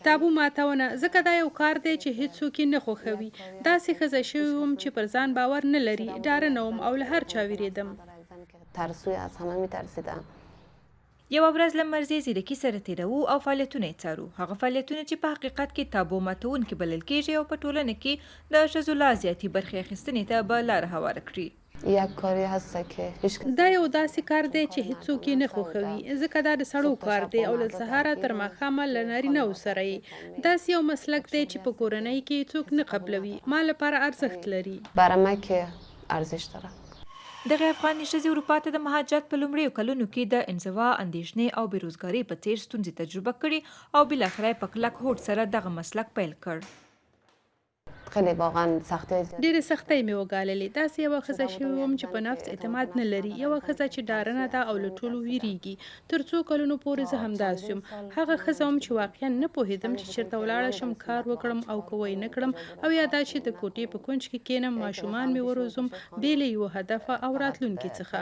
تابو ماتونه ځکه دا یو کار دی چې هیڅوک یې نه خوښوي. داسې ښځه شوې وم چې پر ځان باور نه لري، ډاره وم او له هر چا ویرېدم. ترسوی از همه میترسیدم. یوه ورځ له مرزیې زیرکي سره تیروو او فعالیتونه یې څارو. هغه فعالیتونه چې په حقیقت کې تابو ماتونکي بلل کیږي او په ټولنه کې د ښځو لا زیاتې برخې اخیستنې ته به لاره هواره کړي. یک کاری هست که هیچ دا یو داسې کار دی چې هیڅوک یې نه خوښوي، ځکه دا د سړو کار دی او له سهاره تر ماښامه له نارینه‌و سره یې. داسې یو مسلک دی چې په کورنۍ کې څوک نه قبلوي. ما لپاره ارزښت لري. برای من که ارزش داره. دغه افغاني ښځې اروپا ته د مهاجرت په لومړیو کلونو کې د انزوا، اندېښنې او بېروزګارۍ په څېر ستونزې تجربه کړي او بالاخره یې په کلک هوډ سره دغه مسلک پیل کړ. خیلی واقعا سختی ډېرې سختۍ مې وګاللې. داسې یوه ښځه شوې وم چې په نفس اعتماد نه لري، یوه ښځه چې ډارنه ده او له ټولو ویریږي. تر څو کلونو پورې زه همداسې وم. هغه ښځه وم چې واقعا نه پوهېدم چې چېرته ولاړه شم، کار وکړم او که وی نه کړم، او یا دا چې د کوټې په کونج کې کښېنم، ماشومان مې وروزم بې له یوه هدفه او راتلونکي څخه.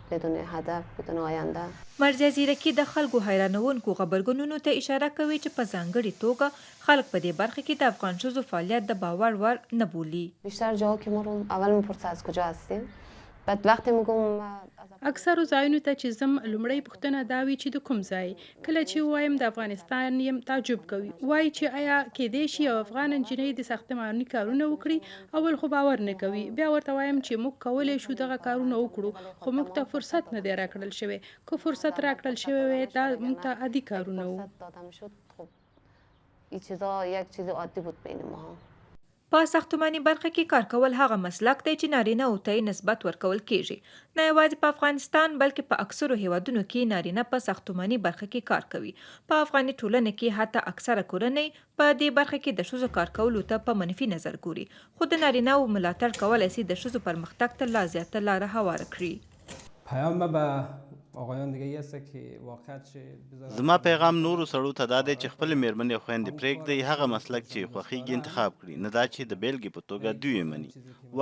بدون هدف، بدون آینده. مرزیه زیرکي د خلکو حیرانونکو غبرګونونو ته اشاره کوي چې په ځانګړې توګه خلک په دې برخه کې د افغان ښځو فعالیت د باور وړ نه بولي. بیشتر جاها که ما رو اول میپرسه از کجا هستیم، بعد وقتی میگم اکثرو ځایونو ته چې ځم لومړی پوښتنه دا وي چې د کوم ځای. کله چې ووایم د افغانستان یم، تعجب کوي. وایي چې آیا کیدای شي یو افغان نجلۍ د ساختماني کارونه وکړي؟ اول خو باور نه کوي. بیا ورته وایم چې موږ کولی شو دغه کارونه وکړو، خو موږ ته فرصت نه دی راکړل شوی. که فرصت راکړل شوی وی دا موږ ته عادي کارونه وو. این چیزا یک چیز عادی بود بین ما. په ساختماني برخه کې کار کول هغه مسلک دی چې نارینه‌و ته یې نسبت ورکول کیږي. نه یوازې په افغانستان بلکې په اکثرو هیوادونو کې نارینه په ساختماني برخه کې کار کوي. په افغاني ټولنه کې حتی اکثره کورنۍ په دې برخه کې د ښځو کار کولو ته په منفي نظر ګوري. خو د نارینه‌و ملاتړ کولی شي د ښځو پرمختګ ته لا زیاته لاره هواره کړي. پیام به آقایان دیگه است که واقعیت زما پیغام نورو سړو ته دا دی چې خپل میرمنې او خویندې پرېږدئ، هغه مسلک چې خوښیږي انتخاب کړي، نه دا چې د بیلګې په توګه دوی یې مني.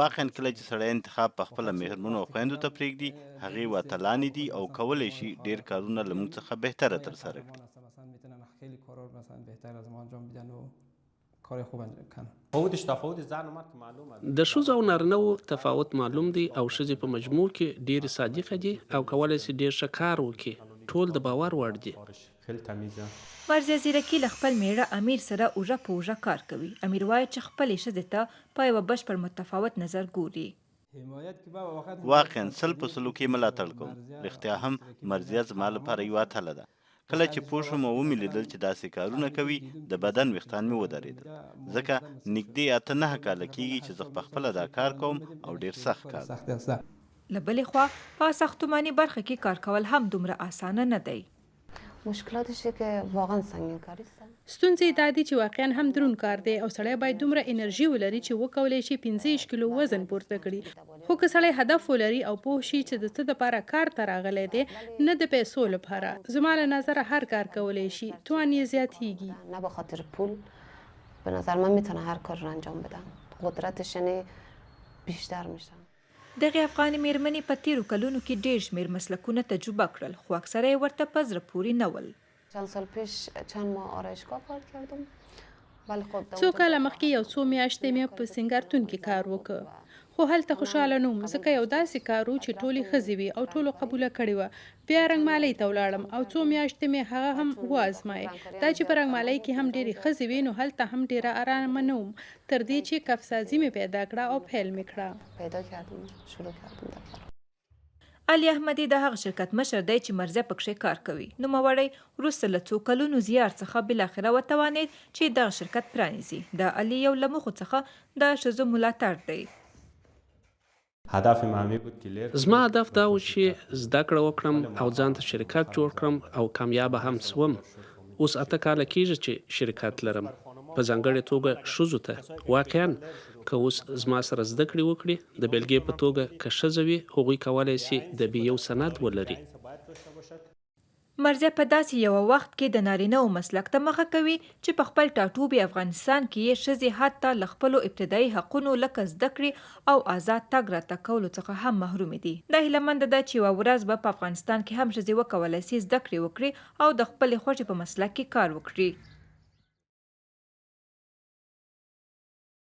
واقعا کله چې سړی انتخاب په خپله میرمنو او خویندو ته پرېږدي، هغې واتلانې دي او کولی شي ډېر کارونه له موږ څخه بهتره ترسره کړي. د ښځو او نارینه‌و تفاوت معلوم دی او ښځې په مجموع کې ډېرې صادقه دي او کولی شي ډېر ښه کار وکړي. ټول د باور وړ دي. مرزیه زیرکي له خپل میړه امیر سره اوږه په اوږه کار کوي. امیر وایي چې خپلې ښځې ته په یوه بشپړ متفاوت نظر ګوري. واقعا 100% کې ملاتړ کوم. رښتیا هم مرزیه زما لپاره یوه اتله ده. کله چې پوه شوم او ومې لیدل چې داسې کارونه کوي، د بدن ویښتان مې ودرېدل، ځکه نږدې 8-9 کاله کېږي چې زه پخپله دا کار کوم او ډېر سخت کار. له بلې خوا په ساختماني برخه کې کار کول هم دومره اسانه نه دی. مشکلاتش که واقعا سنگین کاری است. ستونزې دا دي چې واقعا هم دروند کار دی او سړی باید دومره انرژي ولري چې وکولی شي 15 کیلو وزن پورته کړي. خو که سړی هدف ولري او پوه شي چې د څه دپاره کار ته راغلی دی، نه د پیسو لپاره، زما له نظره هر کار کولی شي، توان یې زیاتیږي. نه به خاطر پول، به نظر من میتونه هر کار رو انجام بدم. قدرتش یعنی بیشتر میشه. دغه افغاني میرمنې په تیرو کلونو کې ډېر شمېر مسلکونه تجربه کړل، خو اکثره یې ورته په زړه پورې نه ول. چند سال پیش چند ماه آرایشگاه کار کردم. څو کاله مخکې یو څو میاشتې مې په سینګارتون کې کار وکړ، خو هلته خوشحاله نه وم ځکه یو داسې کار و چې ټولې ښځې وې او ټولو قبوله کړې وه. بیا رنګمالۍ ته ولاړم او څو میاشتې مې هغه هم وازمایه. دا چې په رنګمالۍ کې هم ډېرې ښځې وې، نو هلته هم ډېره ارامه نه وم، تر دې چې کفسازي مې پیدا کړه او پیل مې کړه. علي احمدي د هغه شرکت مشر دی چې مرزیه پکښې کار کوي. نوموړی وروسته له څو کلونو زیار څخه بالاخره وتوانېد چې دغه شرکت پرانیزي. د علي یو له موخو څخه د ښځو ملاتړ دی. زما هدف دا و چې زده کړه وکړم او ځان ته شرکت جوړ کړم او کامیابه هم سوم. اوس 8 کاله کېږي چې شرکت لرم، په ځانګړې توګه ښځو ته. واقعا که اوس زما سره زده کړې وکړي، د بیلګې په توګه که ښځه وي، هغوی کولی شي د BA سند ولري. مرزیه په داسې یوه وخت کې د نارینه‌و مسلک ته مخه کوي چې په خپل ټاټوبي افغانستان کې یې ښځې حتی له خپلو ابتدایي حقونو لکه زده کړې او آزاد تګ راتګ کولو څخه هم محرومې دي. دا هیله منده ده چې یوه ورځ به په افغانستان کې هم ښځې وکولی شي زده کړې وکړي او د خپلې خوښې په مسلک کې کار وکړي.